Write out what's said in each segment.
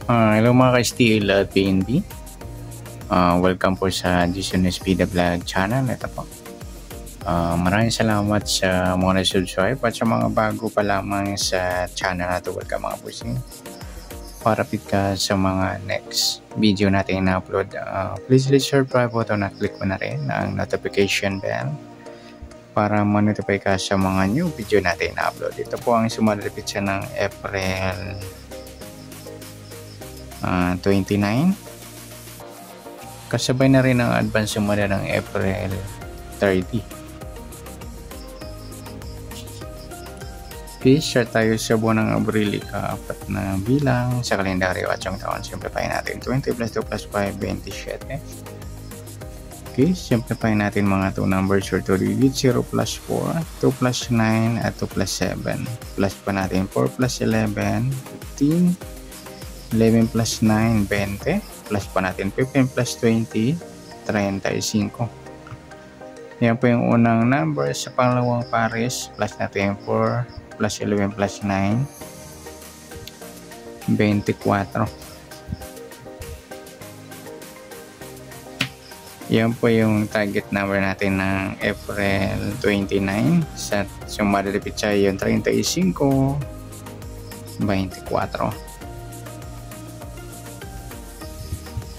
Hello mga ka-STL at PNB. Welcome po sa Jason SP The Vlog channel. Ito po. Maraming salamat sa mga na-subscribe at sa mga bago pa lamang sa channel na ito. Welcome mga pusing. Parapit ka sa mga next video natin na-upload. Please subscribe po ito na click mo na rin ang notification bell para ma-notify ka sa mga new video natin na-upload. Ito po ang sumalapit siya ng April 29. Kasabay na rin ang advance sumada ng April 30. Okay, share tayo sa buwan ng Abril, ika-4 na bilang sa kalendaryo at yung taon. Simplify natin 20 plus 2 plus 5, 27. Okay, simplify natin mga 2 numbers or 2 digits. 0 plus 4, 2 plus 9 at 2 plus 7. Plus pa natin 4 plus 11, 15. 11 plus 9, 20. Plus pa natin 15 plus 20, 35. Yan po yung unang number. Sa pangalawang pares, plus natin 4 plus 11 plus 9, 24. Yan po yung target number natin ng April 29. Sa sumadalipit siya yung 35, 24.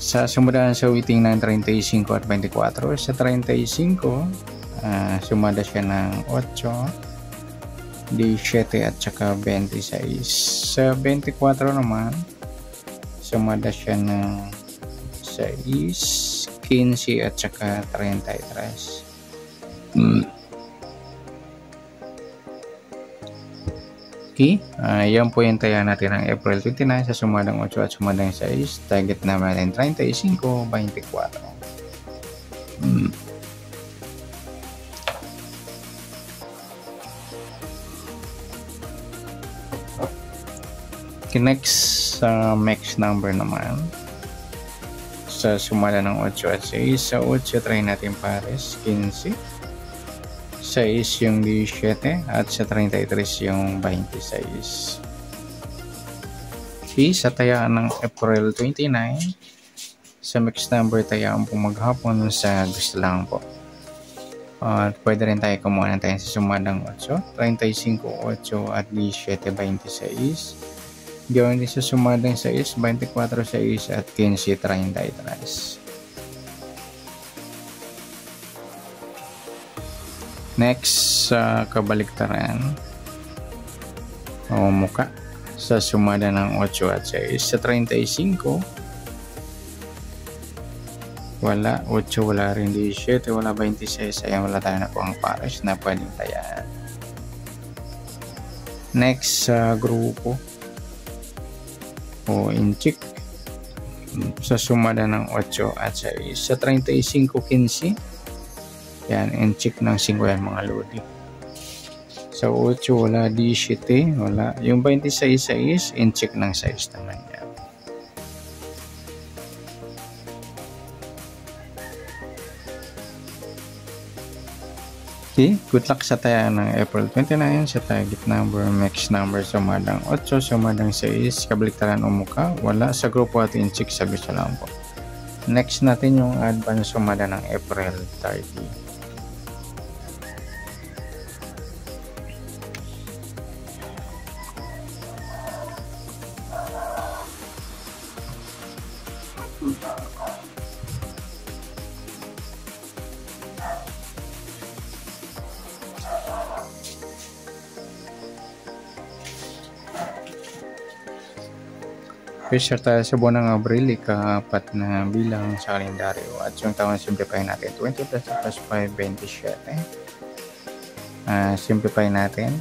Sa sumadahan sa waiting ng 35 at 24, sa 35, sumada siya ng 8, 17 at saka 26. Sa 24 naman, sumada siya ng 6, 15 at saka 33. Okay, yan po yung taya natin ng April 29 sa sumadang 8 at sumadang 6. Target naman natin 35, 24. Okay, next max number naman. Sa sumada ng 8 at 6. Sa 8, try natin pares, 15. 6 yung 17 at sa 33 yung 26. Okay, sa tayaan ng April 29, sa mixed number tayaan po maghapon sa gusto lang po. At pwede rin tayo kumuha tayo sa sumadang 8, 35, 8 at 17, 26. Gawin din sa sumadang 6, 24, 6 at 15, 33. Next, sa kabaliktaran o muka sa sumada ng 8 at 6. Sa 35, wala 8, wala rin 17, wala 26. Ayan, wala tayo na po ang pares na pwedeng tayaan. Next, sa grupo o inchik sa sumada ng 8 at 6. Sa 35, 15. Yan, in-check ng 5 yan mga lodi. Sa 8, wala 17, wala. Yung 26 is in-check ng 6 naman yan. Okay, good luck sa taya ng April 29 sa target number, max number, sumadang 8, sumadang 6, kabaliktaran umuka, wala. Sa grupo at in-check, sabi sa lang po. Next natin yung advance sumada ng April 30. Share tayo sa buwan ng Abril, ika-4 na bilang sa kalendaryo at yung taon simplify natin 20 plus 2 plus 5, 27. Simplify natin.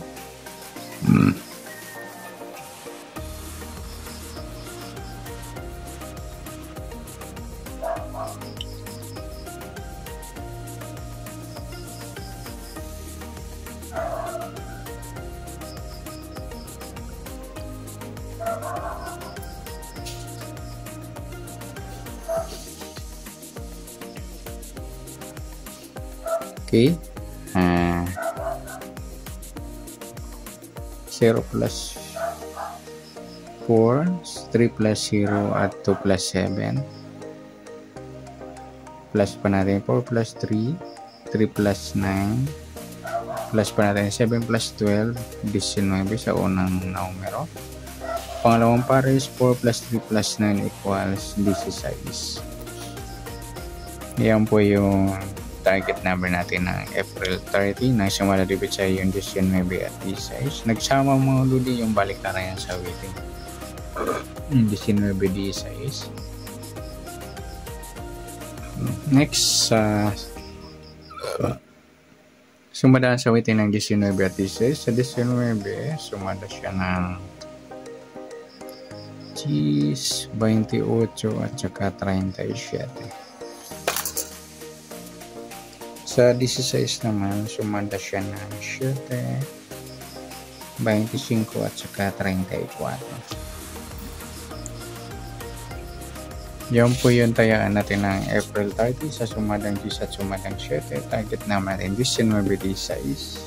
Okay. 0 plus 4, 3 plus 0 at 2 plus 7. Plus pa natin 4 plus 3, 3 plus 9, plus pa natin 7 plus 12, 19 sa unang numero. Pangalawang pares, 4 plus 3 plus 9 equals 16. Yan po yung target number natin ng April 30 nang sumalabit sa yung 19 at 16. Nagsama mga luli yung balik na yan sa waiting. 19, 16. Next, sumada sa waiting ng 19 at 16. Sa 19, sumada siya ng 28 at saka 37. Sa 16 naman, sumada siya ng 7, 25 at saka 34. Yan po yung tayaan natin ng April 30 sa sumadang 10 at sumadang 7. Target naman natin 19.16.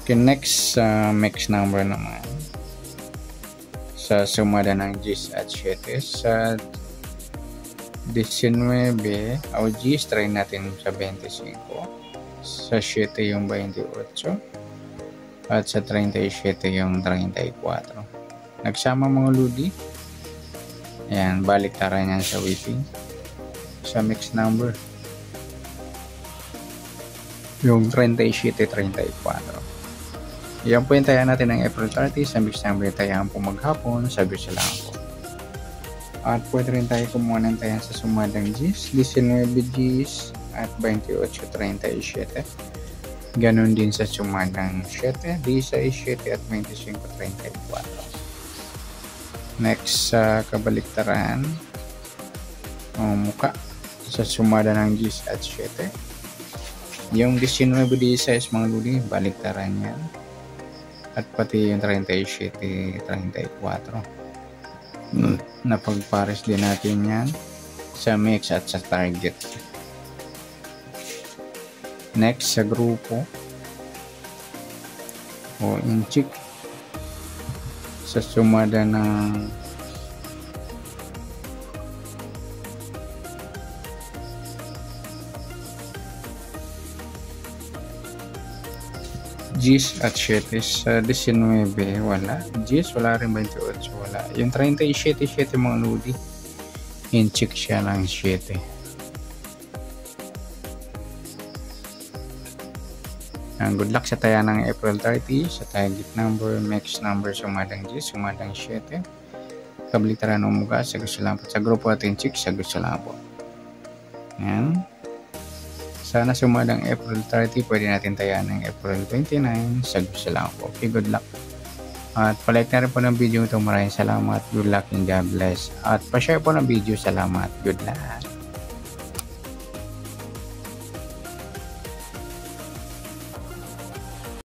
Okay, next mix number naman. Sa sumada ng 10 at 7 sa 19 o 10 try natin sa 25, sa 7 yung 28 at sa 37 yung 34. Nagsama mga ludi, ayan, balik tara niyan sa waiting sa mix number yung 37, 34. Yan po yung tayaan natin ng April 30 sa mix number. Tayaan po maghapon, sabi sila po. At pwede rin tayo kumuha ng tayaan sa sumadang 10, 19 Gs at 28, 37. Ganon din sa sumadang 7, 17 at 25, 34. Next sa kabaliktaran, muka sa sumada ng 10 at 7. Yung 19 16 mga luli, baliktaran yan. At pati yung 37, 34. Napagpares din natin yan sa mix at sa target. Next sa grupo o inchik sa sumada ng 10 at 7 sa 19 wala, 10 wala rin, 28 wala, yung 37 mga ludi in-check siya ng 7. Good luck sa taya ng April 30 sa target number, mix number, sumadang 10, sumadang 7. Kabalitaran ng muka, sagot sila po sa grupo at in-check, sagot sila po. Yan. Sana sumadang April 30, pwede natin tayaan ng April 29. Sagot sila po. Okay, good luck. At palike na rin po ng video ito. Maraming salamat. Good luck and God bless. At pa-share po ng video. Salamat. Good luck.